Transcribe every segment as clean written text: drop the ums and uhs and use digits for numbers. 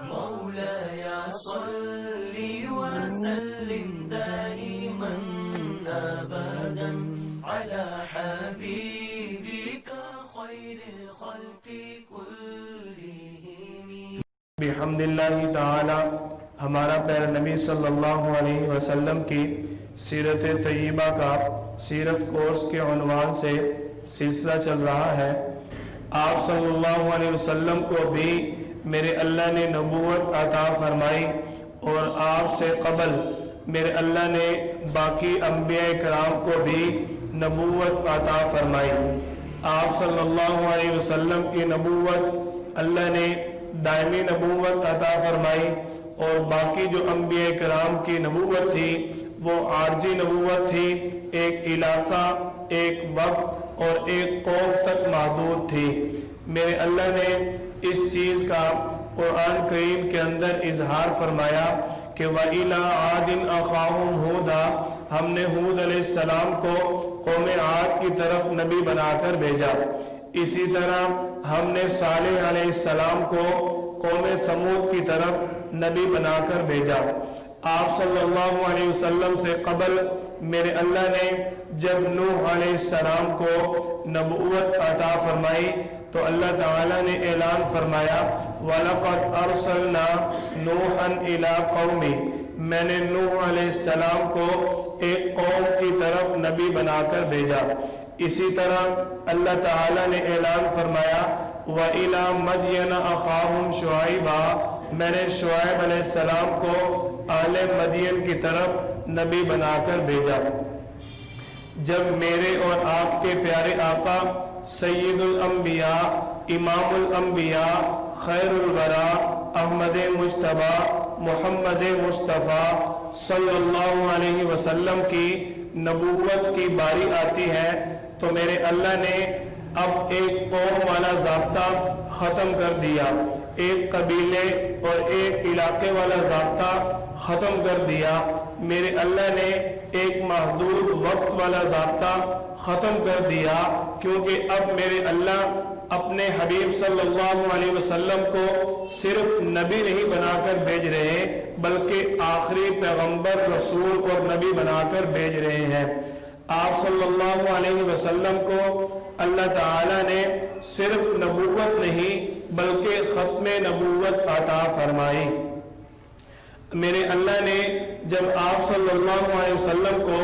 مولاي صل وسلم دائما أبدا على حبيبك خير الخلق كلهم بحمد اللہ تعالی ہمارا پیارا نبی صلی اللہ علیہ وسلم کی سیرت طیبہ کا سیرت کورس کے عنوان سے سلسلہ چل رہا ہے۔ آپ صلی اللہ علیہ وسلم کو بھی میرے اللہ نے نبوت عطا فرمائی اور آپ سے قبل میرے اللہ نے باقی انبیاء کرام کو بھی نبوت عطا فرمائی۔ آپ صلی اللہ علیہ وسلم کی نبوت اللہ نے دائمی نبوت عطا فرمائی اور باقی جو انبیاء کرام کی نبوت تھی وہ عارضی نبوت تھی، ایک علاقہ، ایک وقت اور ایک قوم تک محدود تھی۔ میرے اللہ نے اس چیز کا قرآن کریم کے اندر اظہار فرمایا کہ وَإِلَىٰ عَادٍ أَخَاهُمْ هُودًا، ہم نے ہود علیہ السلام کو قوم عاد کی طرف نبی بنا کر بھیجا۔ اسی طرح ہم نے صالح علیہ السلام کو قوم سمود کی طرف نبی بنا کر بھیجا۔ آپ صلی اللہ علیہ وسلم سے قبل میرے اللہ نے جب نوح علیہ السلام کو نبوت عطا فرمائی تو اللہ تعالیٰ نے اعلان فرمایا وَلَقَدْ أَرْسَلْنَا نُوحًا إِلَىٰ قَوْمِهِ، میں نے نوح علیہ السلام کو ایک قوم کی طرف نبی بنا کر بھیجا۔ اسی طرح اللہ تعالیٰ نے اعلان فرمایا وَإِلَىٰ مَدْيَنَ أَخَاهُمْ شُعَيْبًا، میں نے شعیب علیہ السلام کو اہل مدین کی طرف نبی بنا کر بھیجا۔ جب میرے اور آپ کے پیارے آقا سید الانبیاء، امام الانبیاء، خیر الورا، احمد مجتبیٰ، محمد مصطفیٰ صلی اللہ علیہ وسلم کی نبوت کی باری آتی ہے تو میرے اللہ نے اب ایک قوم والا ضابطہ ختم کر دیا، ایک قبیلے اور ایک علاقے والا ضابطہ ختم کر دیا۔ میرے اللہ نے ایک محدود وقت والا ضابطہ ختم کر دیا، کیونکہ اب میرے اللہ اپنے حبیب صلی اللہ علیہ وسلم کو صرف نبی نہیں بنا کر بھیج رہے بلکہ آخری پیغمبر، رسول اور نبی بنا کر بھیج رہے ہیں۔ آپ صلی اللہ علیہ وسلم کو اللہ تعالیٰ نے صرف نبوت نہیں بلکہ ختم نبوت عطا فرمائی۔ میرے اللہ نے جب آپ صلی اللہ علیہ وسلم کو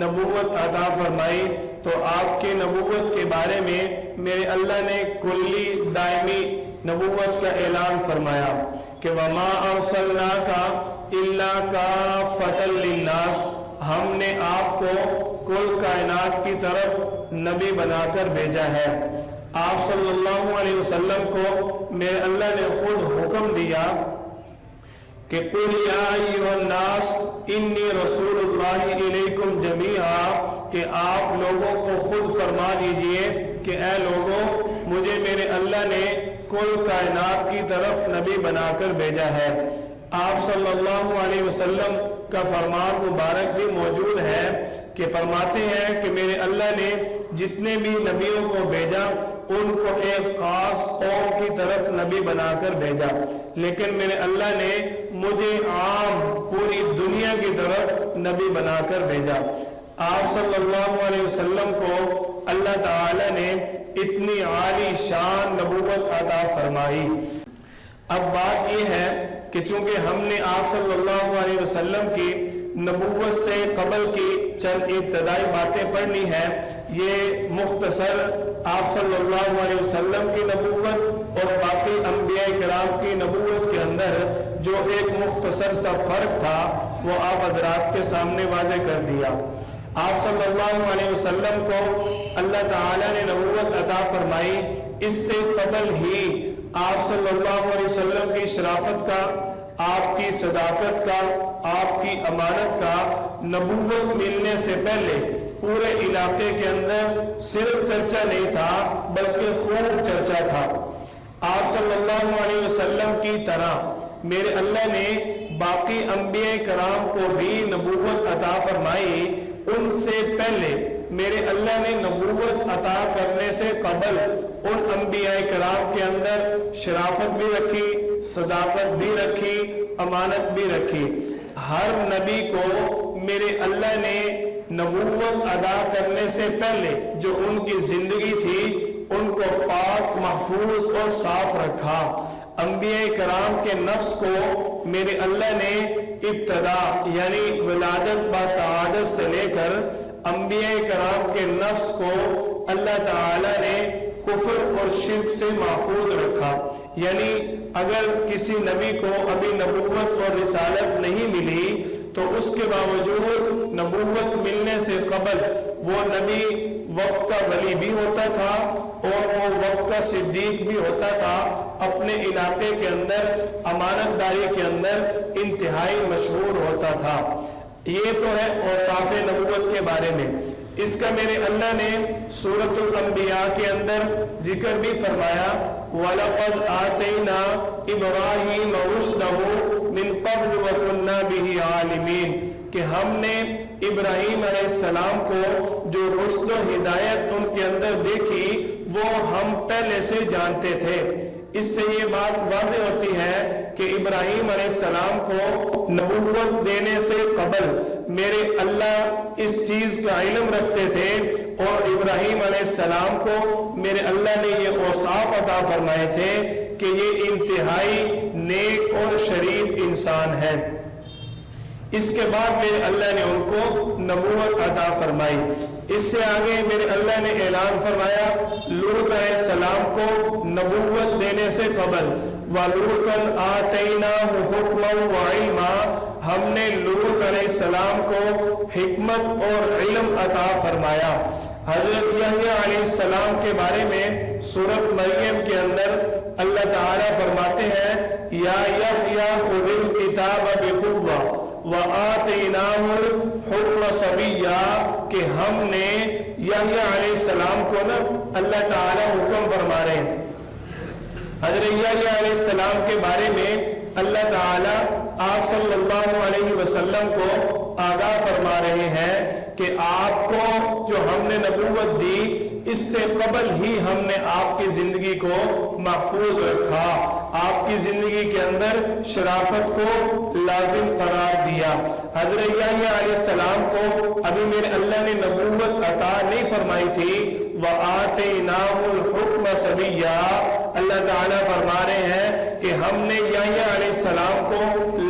نبوت عطا فرمائی تو آپ کی نبوت کے بارے میں میرے اللہ نے کلی دائمی نبوت کا اعلان فرمایا کہ وَمَا أَرْسَلْنَاكَ إِلَّا كَافَّةً لِلنَّاسِ، ہم نے آپ کو کل کائنات کی طرف نبی بنا کر بھیجا ہے۔ آپ صلی اللہ علیہ وسلم کو میرے اللہ نے خود حکم دیا کہ قُلْ يَا أَيُّهَا النَّاسِ إِنِّي رَسُولُ اللَّهِ إِلَيْكُمْ جَمِيعًا، کہ آپ لوگوں کو خود فرما دیجئے کہ اے لوگوں، مجھے میرے اللہ نے کل کائنات کی طرف نبی بنا کر بھیجا ہے۔ آپ صلی اللہ علیہ وسلم کا فرمان مبارک بھی موجود ہے کہ فرماتے ہیں کہ میرے اللہ نے جتنے بھی نبیوں کو بھیجا ان کو ایک خاص قوم کی طرف نبی بنا کر بھیجا، لیکن میرے اللہ نے مجھے عام پوری دنیا کی طرف نبی بنا کر بھیجا۔ آپ صلی اللہ علیہ وسلم کو اللہ تعالی نے اتنی عالی شان نبوت عطا فرمائی۔ اب بات یہ ہے کہ چونکہ ہم نے آپ صلی اللہ علیہ وسلم کی نبوت سے قبل کی چند ابتدائی باتیں پڑھنی ہیں، یہ مختصر آپ صلی اللہ علیہ وسلم کی نبوت اور باقی انبیاء کرام کی نبوت کے اندر جو ایک مختصر سا فرق تھا وہ آپ حضرات کے سامنے واضح کر دیا۔ آپ صلی اللہ علیہ وسلم کو اللہ تعالی نے نبوت عطا فرمائی، اس سے قبل ہی آپ صلی اللہ علیہ وسلم کی شرافت کا، آپ کی صداقت کا، آپ کی امانت کا نبوت ملنے سے پہلے پورے علاقے کے اندر صرف چرچا نہیں تھا بلکہ خوب چرچا تھا۔ آپ صلی اللہ علیہ وسلم کی طرح میرے اللہ نے باقی انبیاء کرام کو بھی نبوت عطا فرمائی، ان سے پہلے میرے اللہ نے نبوت عطا کرنے سے قبل ان انبیاء کرام کے اندر شرافت بھی رکھی، صداقت بھی رکھی، امانت بھی رکھی۔ ہر نبی کو میرے اللہ نے نبوت ادا کرنے سے پہلے جو ان کی زندگی تھی ان کو پاک، محفوظ اور صاف رکھا۔ انبیاء کرام کے نفس کو میرے اللہ نے ابتدا یعنی ولادت بسعادت سے لے کر انبیاء کرام کے نفس کو اللہ تعالی نے کفر اور شرک سے محفوظ رکھا۔ یعنی اگر کسی نبی کو ابھی نبوت اور رسالت نہیں ملی تو اس کے باوجود نبوت ملنے سے قبل وہ نبی وقت کا ولی بھی ہوتا تھا اور وہ وقت کا صدیق بھی ہوتا تھا، اپنے علاقے کے اندر امانت داری کے اندر انتہائی مشہور ہوتا تھا۔ یہ تو ہے اوصاف نبوت کے بارے میں۔ اس کا میرے اللہ نے سورۃ الانبیاء کے اندر ذکر بھی فرمایا، وَلَقَدْ آتَيْنَا إِبْرَاهِيمَ رُشْدَهُ مِنْ قَبْلُ وَكُنَّا بِهِ عَالِمِينَ، کہ ہم نے ابراہیم علیہ السلام کو جو رشد و ہدایت ان کے اندر دیکھی وہ ہم پہلے سے جانتے تھے۔ اس سے یہ بات واضح ہوتی ہے کہ ابراہیم علیہ السلام کو نبوت دینے سے قبل میرے اللہ اس چیز کا علم رکھتے تھے، اور ابراہیم علیہ السلام کو میرے اللہ نے یہ اوصاف عطا فرمائے تھے کہ یہ انتہائی نیک اور شریف انسان ہے۔ اس کے بعد میرے اللہ نے ان کو نبوت عطا فرمائی۔ اس سے آگے میرے اللہ نے اعلان فرمایا لوط علیہ السلام کو نبوت دینے سے قبل، وَلُوطًا آتَيْنَاهُ حُكْمًا وَعِلْمًا، ہم نے لوط علیہ السلام کو حکمت اور علم عطا فرمایا۔ حضرت یحییٰ علیہ السلام کے بارے میں سورۃ مریم کے اندر اللہ تعالیٰ فرماتے ہیں، یا یحییٰ خُذِ الکتاب بقوۃ وَآتَيْنَاهُ الْحُکْمَ صَبِیًّا، کہ ہم نے یحییٰ علیہ السلام کو نا اللہ تعالیٰ حکم فرما رہے ہیں۔ حضرت یحییٰ علیہ السلام کے بارے میں اللہ تعالیٰ آپ صلی اللہ علیہ وسلم کو آگاہ فرما رہے ہیں کہ آپ کو جو ہم نے نبوت دی اس سے قبل ہی ہم نے آپ کی زندگی کو محفوظ رکھا، آپ کی زندگی کے اندر شرافت کو لازم قرار دیا۔ حضرت یحییٰ علیہ السلام کو ابھی میرے اللہ نے نبوت عطا نہیں فرمائی تھی، وَآتَيْنَاهُ الْحُكْمَ صَبِيًّا، اللہ تعالیٰ فرما رہے ہیں کہ ہم نے یحییٰ علیہ السلام کو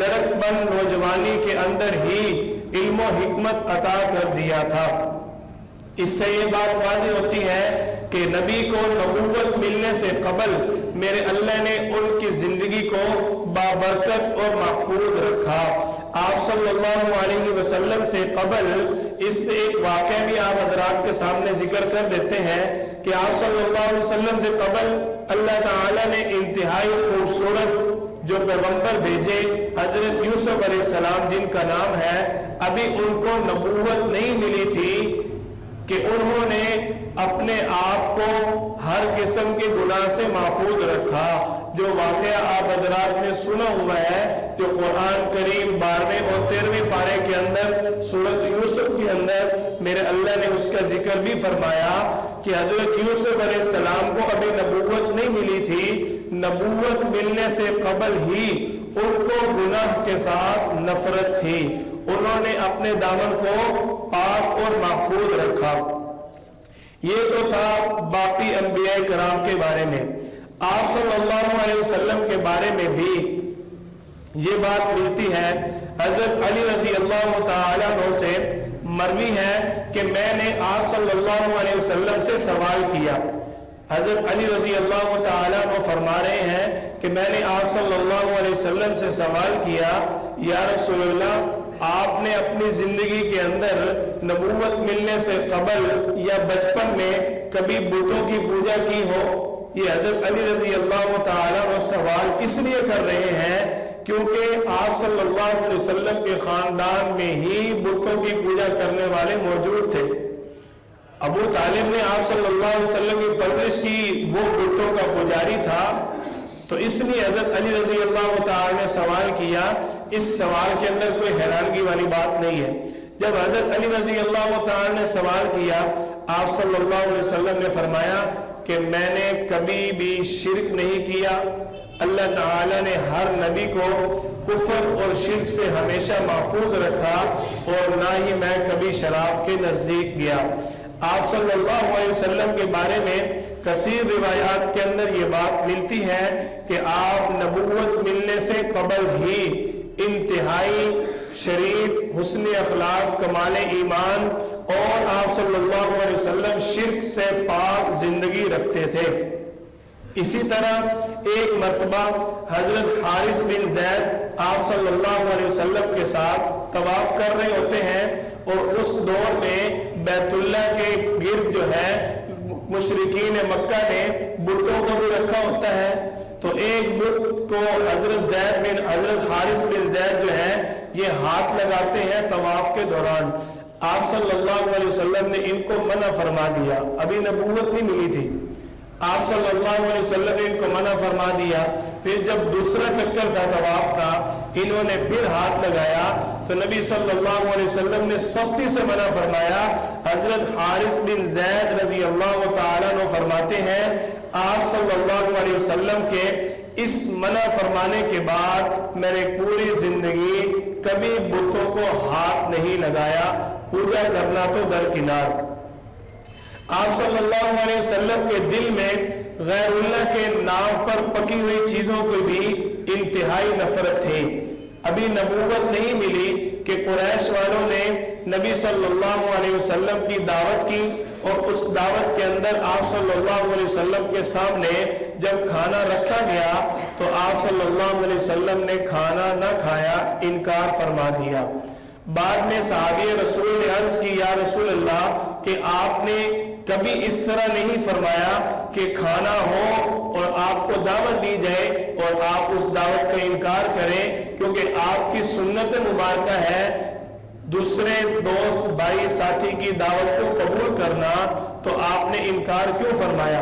لڑک بند نوجوانی کے اندر ہی علم و حکمت عطا کر دیا تھا۔ اس سے یہ بات واضح ہوتی ہے کہ نبی کو نبوت ملنے سے قبل میرے اللہ نے ان کی زندگی کو بابرکت اور محفوظ رکھا۔ آپ صلی اللہ علیہ وسلم سے قبل اس سے ایک واقعہ بھی آپ حضرات کے سامنے ذکر کر دیتے ہیں کہ آپ صلی اللہ علیہ وسلم سے قبل اللہ تعالیٰ نے انتہائی خوبصورت جو پیغمبر بھیجے حضرت یوسف علیہ السلام جن کا نام ہے، ابھی ان کو نبوت نہیں ملی تھی کہ انہوں نے اپنے آپ کو ہر قسم کے گناہ سے محفوظ رکھا۔ جو واقعہ آپ حضرات نے سنا ہوا ہے، جو قرآن کریم 12ویں اور 13ویں پارے کے اندر سورۃ یوسف کے اندر میرے اللہ نے اس کا ذکر بھی فرمایا کہ حضرت یوسف علیہ السلام کو ابھی نبوت نہیں ملی تھی، نبوت ملنے سے قبل ہی ان کو گناہ کے ساتھ نفرت تھی، انہوں نے اپنے دامن کو پاک اور محفوظ رکھا۔ یہ تو تھا باقی انبیاء کرام کے بارے میں۔ آپ صلی اللہ علیہ وسلم کے بارے میں بھی یہ بات ملتی ہے، حضرت علی رضی اللہ تعالیٰ عنہ سے مروی ہے کہ میں نے آپ صلی اللہ علیہ وسلم سے سوال کیا۔ حضرت علی رضی اللہ تعالیٰ عنہ فرما رہے ہیں کہ میں نے آپ صلی اللہ علیہ وسلم سے سوال کیا، یا رسول اللہ، آپ نے اپنی زندگی کے اندر نبوت ملنے سے قبل یا بچپن میں کبھی بتوں کی پوجا کی ہو؟ یہ حضرت علی رضی اللہ تعالیٰ عنہ سوال اس لیے کر رہے ہیں کیونکہ آپ صلی اللہ علیہ وسلم کے خاندان میں ہی بتوں کی پوجا کرنے والے موجود تھے۔ ابو طالب نے آپ صلی اللہ علیہ وسلم کی پرورش کی، وہ بتوں کا پجاری تھا، تو اس لیے حضرت علی رضی اللہ تعالیٰ نے سوال کیا۔ اس سوال کے اندر کوئی حیرانگی والی بات نہیں ہے، جب حضرت علی رضی اللہ تعالی نے سوال کیا، آپ صلی اللہ علیہ وسلم نے فرمایا کہ میں نے کبھی بھی شرک نہیں کیا، اللہ تعالی نے ہر نبی کو کفر اور شرک سے ہمیشہ محفوظ رکھا، اور نہ ہی میں کبھی شراب کے نزدیک گیا۔ آپ صلی اللہ علیہ وسلم کے بارے میں کثیر روایات کے اندر یہ بات ملتی ہے کہ آپ نبوت ملنے سے قبل ہی انتہائی شریف، حسن اخلاق، کمال ایمان، اور آپ صلی اللہ علیہ وسلم شرک سے پاک زندگی رکھتے تھے۔ اسی طرح ایک مرتبہ حضرت حارث بن زید آپ صلی اللہ علیہ وسلم کے ساتھ طواف کر رہے ہوتے ہیں، اور اس دور میں بیت اللہ کے گرد جو ہے مشرکین مکہ نے بتوں کو بھی رکھا ہوتا ہے، تو ایک بت کو حضرت حارث بن زید جو ہے یہ ہاتھ لگاتے ہیں طواف کے دوران۔ آپ صلی اللہ علیہ وسلم نے ان کو منع فرما دیا، ابھی نبوت نہیں ملی تھی، آپ صلی اللہ علیہ وسلم نے ان کو منع فرما دیا۔ پھر جب دوسرا چکر تھا طواف کا، انہوں نے پھر ہاتھ لگایا تو نبی صلی اللہ علیہ وسلم نے سختی سے منع فرمایا۔ حضرت حارث بن زید رضی اللہ تعالیٰ عنہ فرماتے ہیں آپ صلی اللہ علیہ وسلم کے اس منع فرمانے کے بعد میں نے پوری زندگی کبھی بتوں کو ہاتھ نہیں لگایا، پوجا کرنا تو درکنار۔ آپ صلی اللہ علیہ وسلم کے دل میں غیر اللہ کے نام پر پکی ہوئی چیزوں کو بھی انتہائی نفرت تھی۔ ابھی نبوت نہیں ملی کہ قریش والوں نے نبی صلی اللہ علیہ وسلم کی دعوت کی، اور اس دعوت کے اندر آپ صلی اللہ علیہ وسلم کے سامنے جب کھانا رکھا گیا تو آپ صلی اللہ علیہ وسلم نے کھانا نہ کھایا، انکار فرما دیا۔ بعد میں صحابی رسول نے عرض کی، یا رسول اللہ کہ آپ نے کبھی اس طرح نہیں فرمایا کہ کھانا ہو اور آپ کو دعوت دی جائے اور آپ اس دعوت کا انکار کریں، کیونکہ آپ کی سنت مبارکہ ہے دوسرے دوست بھائی ساتھی کی دعوت کو قبول کرنا، تو آپ نے انکار کیوں فرمایا؟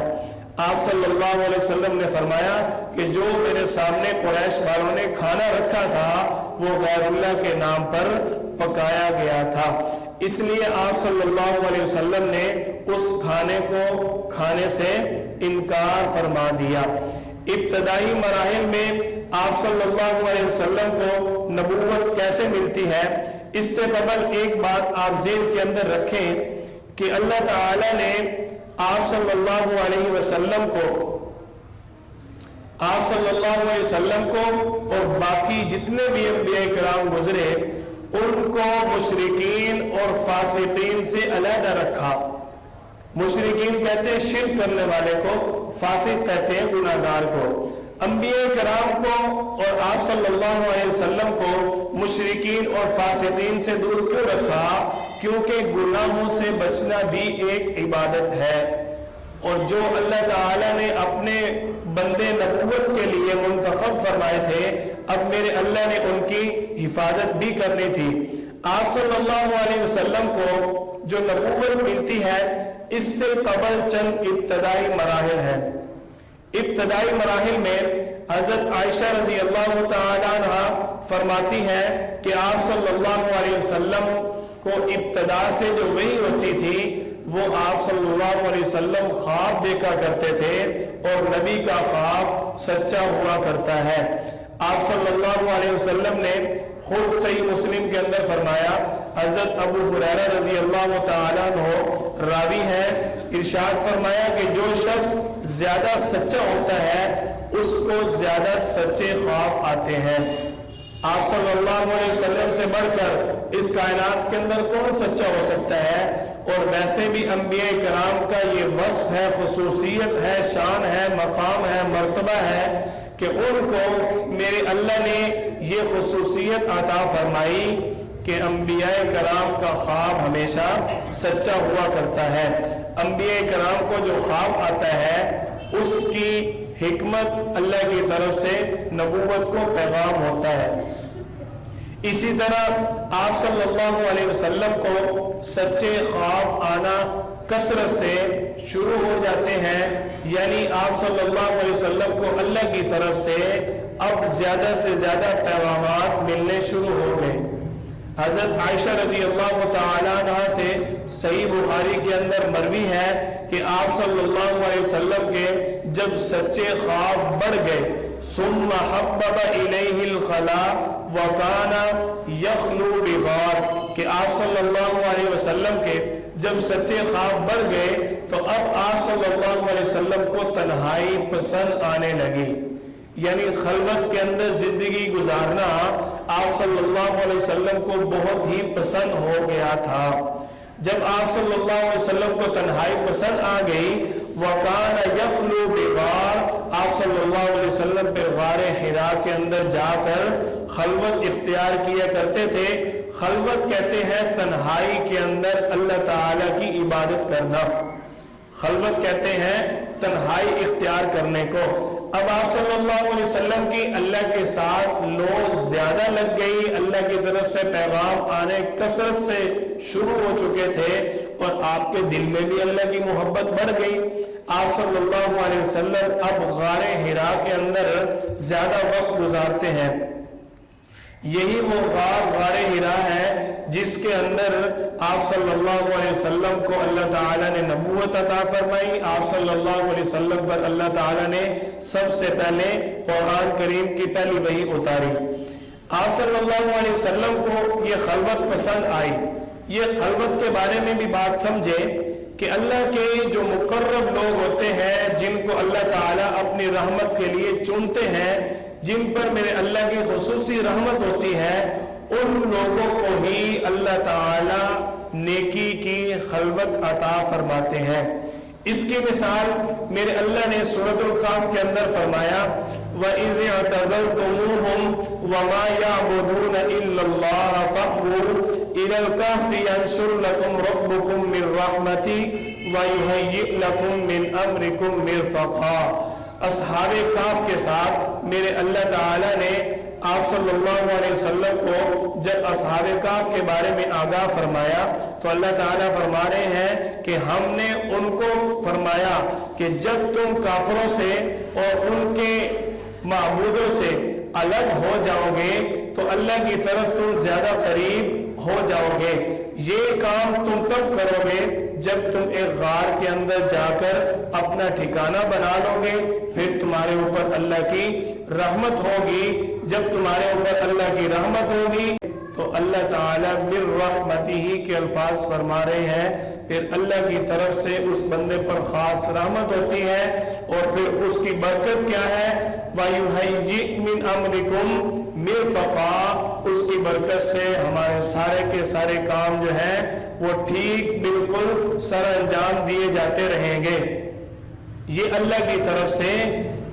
آپ صلی اللہ علیہ وسلم نے فرمایا کہ جو میرے سامنے قریش والوں نے کھانا رکھا تھا وہ غیر اللہ کے نام پر پکایا گیا تھا، اس لیے آپ صلی اللہ علیہ وسلم نے اس کھانے کو کھانے سے انکار فرما دیا۔ ابتدائی مراحل میں آپ صلی اللہ علیہ وسلم کو نبوت کیسے ملتی ہے، اس سے قبل ایک بات آپ ذہن کے اندر رکھیں کہ اللہ تعالی نے آپ صلی اللہ علیہ وسلم کو اور باقی جتنے بھی انبیاء کرام گزرے ان کو مشرکین اور فاسقین سے علیحدہ رکھا۔ مشرکین کہتے ہیں شرک کرنے والے کو، فاسق کہتے ہیں گناہ گار کو۔ انبیاء کرام کو اور آپ صلی اللہ علیہ وسلم کو مشرکین اور فاسقین سے دور کیوں رکھا؟ کیونکہ گناہوں سے بچنا بھی ایک عبادت ہے، اور جو اللہ تعالیٰ نے اپنے بندے نبوت کے لیے منتخب فرمائے تھے، اب میرے اللہ نے ان کی حفاظت بھی کرنی تھی۔ آپ صلی اللہ علیہ وسلم کو جو نبوت ملتی ہے اس سے قبل چند ابتدائی مراحل ہیں۔ ابتدائی مراحل میں حضرت عائشہ رضی اللہ تعالی عنہ فرماتی ہیں کہ آپ صلی اللہ علیہ وسلم کو ابتدا سے جو وحی ہوتی تھی وہ آپ صلی اللہ علیہ وسلم خواب دیکھا کرتے تھے، اور نبی کا خواب سچا ہوا کرتا ہے۔ آپ صلی اللہ علیہ وسلم نے خود صحیح مسلم کے اندر فرمایا، حضرت ابو ہریرہ رضی اللہ تعالیٰ عنہ راوی ہے، ارشاد فرمایا کہ جو شخص زیادہ سچا ہوتا ہے اس کو زیادہ سچے خواب آتے ہیں۔ آپ صلی اللہ علیہ وسلم سے بڑھ کر اس کائنات کے اندر کون سچا ہو سکتا ہے؟ اور ویسے بھی انبیاء کرام کا یہ وصف ہے، خصوصیت ہے، شان ہے، مقام ہے، مرتبہ ہے کہ ان کو میرے اللہ نے یہ خصوصیت عطا فرمائی کہ انبیاء کرام کا خواب ہمیشہ سچا ہوا کرتا ہے۔ انبیاء کرام کو جو خواب آتا ہے اس کی حکمت اللہ کی طرف سے نبوت کو پیغام ہوتا ہے۔ اسی طرح آپ صلی اللہ علیہ وسلم کو سچے خواب آنا کثرت سے شروع ہو جاتے ہیں، یعنی آپ صلی اللہ علیہ وسلم کو اللہ کی طرف سے اب زیادہ سے زیادہ پیغامات ملنے شروع ہو گئے۔ حضرت عائشہ رضی اللہ تعالیٰ عنہ سے صحیح بخاری کے اندر مروی ہے کہ آپ صلی اللہ علیہ وسلم کے جب سچے خواب بڑھ گئے ثم حبب الیہ الخلاء وکان یخلو بغار، کہ آپ صلی اللہ علیہ وسلم کے جب سچے خواب بڑھ گئے تو اب آپ صلی اللہ علیہ وسلم کو تنہائی پسند آنے لگی، یعنی خلوت کے اندر زندگی گزارنا آپ صلی اللہ علیہ وسلم کو بہت ہی پسند ہو گیا تھا۔ جب آپ صلی اللہ علیہ وسلم کو تنہائی پسند آ گئی وَقَانَ يَخْلُو بِغَارٍ، آپ صلی اللہ علیہ وسلم پھر غار حرا کے اندر جا کر خلوت اختیار کیا کرتے تھے۔ خلوت کہتے ہیں تنہائی کے اندر اللہ تعالیٰ کی عبادت کرنا، خلوت کہتے ہیں تنہائی اختیار کرنے کو۔ اب آپ صلی اللہ علیہ وسلم کی اللہ کے ساتھ لو زیادہ لگ گئی، اللہ کی طرف سے پیغام آنے کثرت سے شروع ہو چکے تھے اور آپ کے دل میں بھی اللہ کی محبت بڑھ گئی۔ آپ صلی اللہ علیہ وسلم اب غار حرا کے اندر زیادہ وقت گزارتے ہیں۔ یہی وہ غار حرا ہے جس کے اندر آپ صلی اللہ علیہ وسلم کو اللہ تعالیٰ نے نبوت عطا فرمائی، آپ صلی اللہ علیہ وسلم پر اللہ تعالیٰ نے سب سے پہلے قرآن کریم کی پہلی وحی اتاری۔ آپ صلی اللہ علیہ وسلم کو یہ خلوت پسند آئی۔ یہ خلوت کے بارے میں بھی بات سمجھے کہ اللہ کے جو مقرب لوگ ہوتے ہیں، جن کو اللہ تعالیٰ اپنی رحمت کے لیے چنتے ہیں، جن پر میرے اللہ کی خصوصی رحمت ہوتی ہے، ان لوگوں کو ہی اللہ تعالیٰ نیکی کی خلوت عطا فرماتے ہیں۔ اس کی مثال میرے اللہ نے سورۃ الکہف کے اندر فرمایا وَإِذِ اعْتَزَلْتُمُوهُمْ وَمَا يَعْبُدُونَ إِلَّا اللَّهَ فَأْوُوا إِلَى الْكَهْفِ يَنشُرْ لَكُمْ رَبُّكُمْ مِنْ رَحْمَتِهِ وَيُهَيِّئْ لَكُمْ مِنْ أَمْرِكُمْ مِرْفَقًا۔ اصحاب کہف کے ساتھ میرے اللہ تعالیٰ نے آپ صلی اللہ علیہ وسلم کو جب اصحاب کہف کے بارے میں آگاہ فرمایا تو اللہ تعالیٰ فرما رہے ہیں کہ ہم نے ان کو فرمایا کہ جب تم کافروں سے اور ان کے معبودوں سے الگ ہو جاؤ گے تو اللہ کی طرف تم زیادہ قریب ہو جاؤ گے۔ یہ کام تم تب کرو گے جب تم ایک غار کے اندر جا کر اپنا ٹھکانہ بنا لو گے، پھر تمہارے اوپر اللہ کی رحمت ہوگی۔ جب تمہارے اوپر اللہ کی رحمت ہوگی تو اللہ تعالیٰ بالرحمتہ کے الفاظ فرما رہے ہیں، پھر اللہ کی طرف سے اس بندے پر خاص رحمت ہوتی ہے اور پھر اس کی برکت کیا ہے وَيُهَيِّئْ مِنْ أَمْرِكُمْ مِرْفَقًا، اس کی برکت سے ہمارے سارے کے سارے کام جو ہیں وہ ٹھیک بالکل سر انجام دیے جاتے رہیں گے۔ یہ اللہ کی طرف سے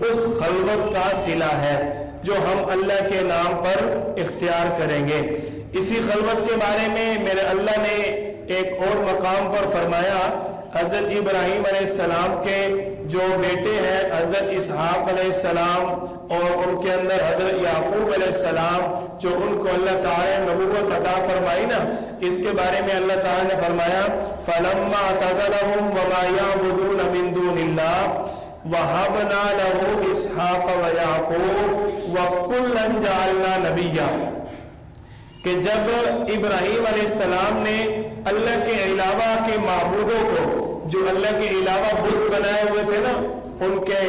اس خلوت کا صلہ ہے جو ہم اللہ کے نام پر اختیار کریں گے۔ اسی خلوت کے بارے میں میرے اللہ نے ایک اور مقام پر فرمایا، حضرت ابراہیم علیہ السلام کے جو بیٹے ہیں حضرت اسحاق علیہ السلام اور ان کے اندر حضرت یعقوب علیہ السلام، جو ان کو اللہ تعالیٰ نے نبوت عطا فرمائی نا، اس کے بارے میں اللہ تعالیٰ نے فرمایا فَلَمَّا اعْتَزَلَهُمْ وَمَا يَعْبُدُونَ مِن دُونِ اللَّهِ وَهَبْنَا لَهُ إِسْحَاقَ وَيَعْقُوبَ وَكُلًّا جَعَلْنَا نَبِيًّا، کہ جب ابراہیم علیہ السلام نے اللہ کے علاوہ کے معبودوں کو، جو اللہ کے علاوہ بت بنائے ہوئے تھے نا، ان کے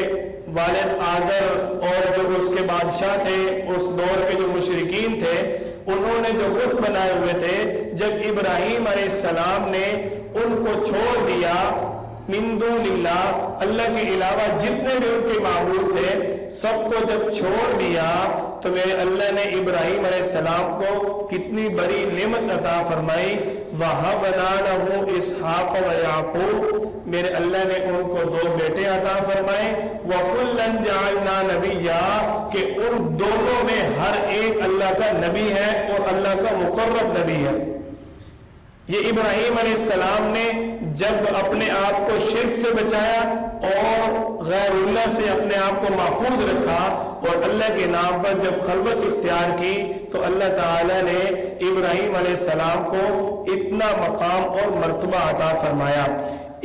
والد آزر اور جو اس کے بادشاہ تھے اس دور کے جو مشرکین تھے، انہوں نے جو بت بنائے ہوئے تھے، جب ابراہیم علیہ السلام نے ان کو چھوڑ دیا من دون اللہ، اللہ کے علاوہ جتنے بھی ان کے معبود تھے سب کو جب چھوڑ دیا تو میرے اللہ نے ابراہیم علیہ السلام کو کتنی بڑی نعمت عطا فرمائی، وَهَبْنَا لَهُ إِسْحَاقَ وَيَعْقُوبَ، میرے اللہ نے ان کو دو بیٹے عطا فرمائے، وَكُلًّا جَعَلْنَا نَبِيًّا، کہ ان دونوں میں ہر ایک اللہ کا نبی ہے اور اللہ کا مقرب نبی ہے۔ یہ ابراہیم علیہ السلام نے جب اپنے آپ کو شرک سے بچایا اور غیر اللہ سے اپنے آپ کو محفوظ رکھا اور اللہ کے نام پر جب خلوت اختیار کی تو اللہ تعالیٰ نے ابراہیم علیہ السلام کو اتنا مقام اور مرتبہ عطا فرمایا۔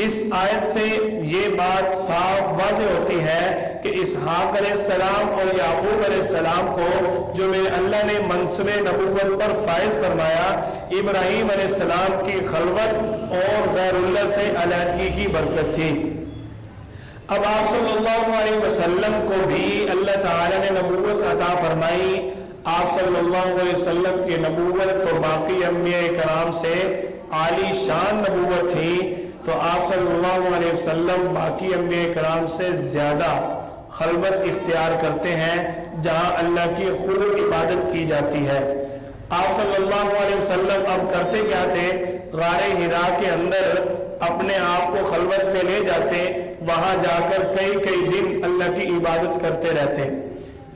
اس آیت سے یہ بات صاف واضح ہوتی ہے کہ اسحاق علیہ السلام اور یعقوب علیہ السلام کو جو میں اللہ نے منصب نبوت پر فائز فرمایا، ابراہیم علیہ السلام کی خلوت اور غیر اللہ سے علیحدگی کی برکت تھی۔ اب آپ صلی اللہ علیہ وسلم کو بھی اللہ تعالیٰ نے نبوت عطا فرمائی۔ آپ صلی اللہ علیہ وسلم کی نبوت تو باقی انبیاء کرام سے عالی شان نبوت تھی، تو آپ صلی اللہ علیہ وسلم باقی انبیاء کرام سے زیادہ خلوت اختیار کرتے ہیں جہاں اللہ کی خود عبادت کی جاتی ہے۔ آپ صلی اللہ علیہ وسلم اب کرتے کیا تھے؟ غار حرا کے اندر اپنے آپ کو خلوت میں لے جاتے، وہاں جا کر کئی دن اللہ کی عبادت کرتے رہتے۔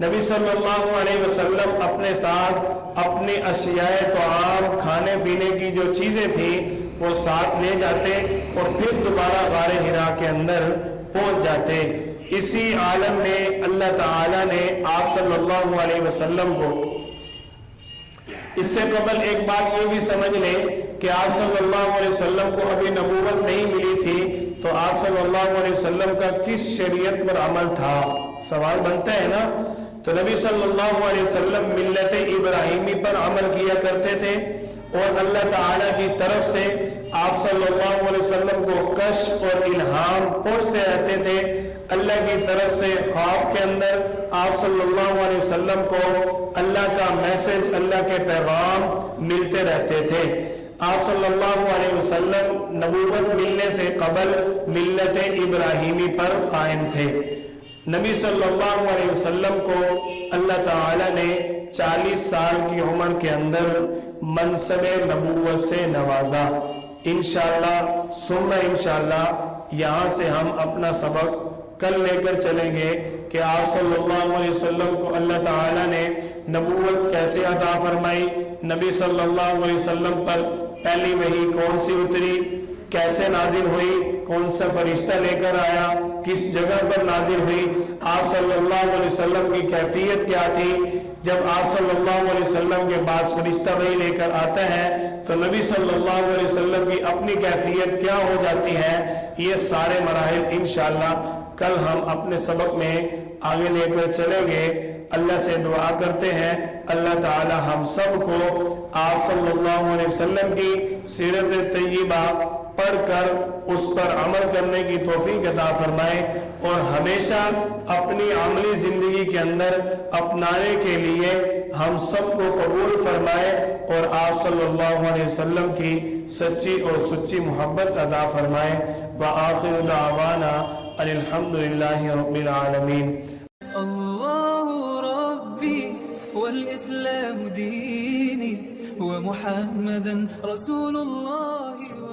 نبی صلی اللہ علیہ وسلم اپنے ساتھ اپنی اشیاء طعام، کھانے پینے کی جو چیزیں تھیں وہ ساتھ لے جاتے اور پھر دوبارہ غار حرا کے اندر پہنچ جاتے۔ اسی عالم میں اللہ تعالیٰ نے آپ صلی اللہ علیہ وسلم کو، اس سے قبل ایک بات یہ بھی سمجھ لیں کہ آپ صلی اللہ علیہ وسلم کو ابھی نبوت نہیں ملی تھی، تو آپ صلی اللہ علیہ وسلم کا کس شریعت پر عمل تھا؟ سوال بنتا ہے نا۔ تو نبی صلی اللہ علیہ وسلم ملت ابراہیمی پر عمل کیا کرتے تھے، اور اللہ تعالیٰ کی طرف سے آپ صلی اللہ علیہ وسلم کو کشف اور الہام پہنچتے رہتے تھے۔ اللہ کی طرف سے خواب کے اندر آپ صلی اللہ علیہ وسلم کو اللہ کا میسج، اللہ کے پیغام ملتے رہتے تھے۔ آپ صلی اللہ علیہ وسلم نبوت ملنے سے قبل ملت ابراہیمی پر قائم تھے۔ نبی صلی اللہ علیہ وسلم کو اللہ تعالیٰ نے 40 سال کی عمر کے اندر منصب نبوت سے نوازا۔ انشاءاللہ ثم انشاءاللہ یہاں سے ہم اپنا سبق کل لے کر چلیں گے کہ آپ صلی اللہ علیہ وسلم کو اللہ تعالیٰ نے نبوت کیسے عطا فرمائی، نبی صلی اللہ علیہ وسلم پر پہلی وحی کون سی اتری، کیسے نازل ہوئی، کون سا فرشتہ لے کر آیا، کس جگہ پر نازل ہوئی، آپ صلی اللہ علیہ وسلم کی کیفیت کیا تھی، جب آپ صلی اللہ علیہ وسلم کے پاس فرشتہ وحی لے کر آتا ہے تو نبی صلی اللہ علیہ وسلم کی اپنی کیفیت کیا ہو جاتی ہے، یہ سارے مراحل انشاءاللہ کل ہم اپنے سبق میں آگے لے کر چلیں گے۔ اللہ سے دعا کرتے ہیں اللہ تعالی ہم سب کو آپ صلی اللہ علیہ وسلم کی سیرت طیبہ پڑھ کر اس پر عمل کرنے کی توفیق عطا فرمائے، اور ہمیشہ اپنی عملی زندگی کے اندر اپنانے کے لیے ہم سب کو قبول فرمائے، اور آپ صلی اللہ علیہ وسلم کی سچی اور سچی محبت عطا فرمائے۔ وآخر دعوانا ان الحمد للہ رب العالمین۔ الله ربي والإسلام ديني ومحمدا رسول الله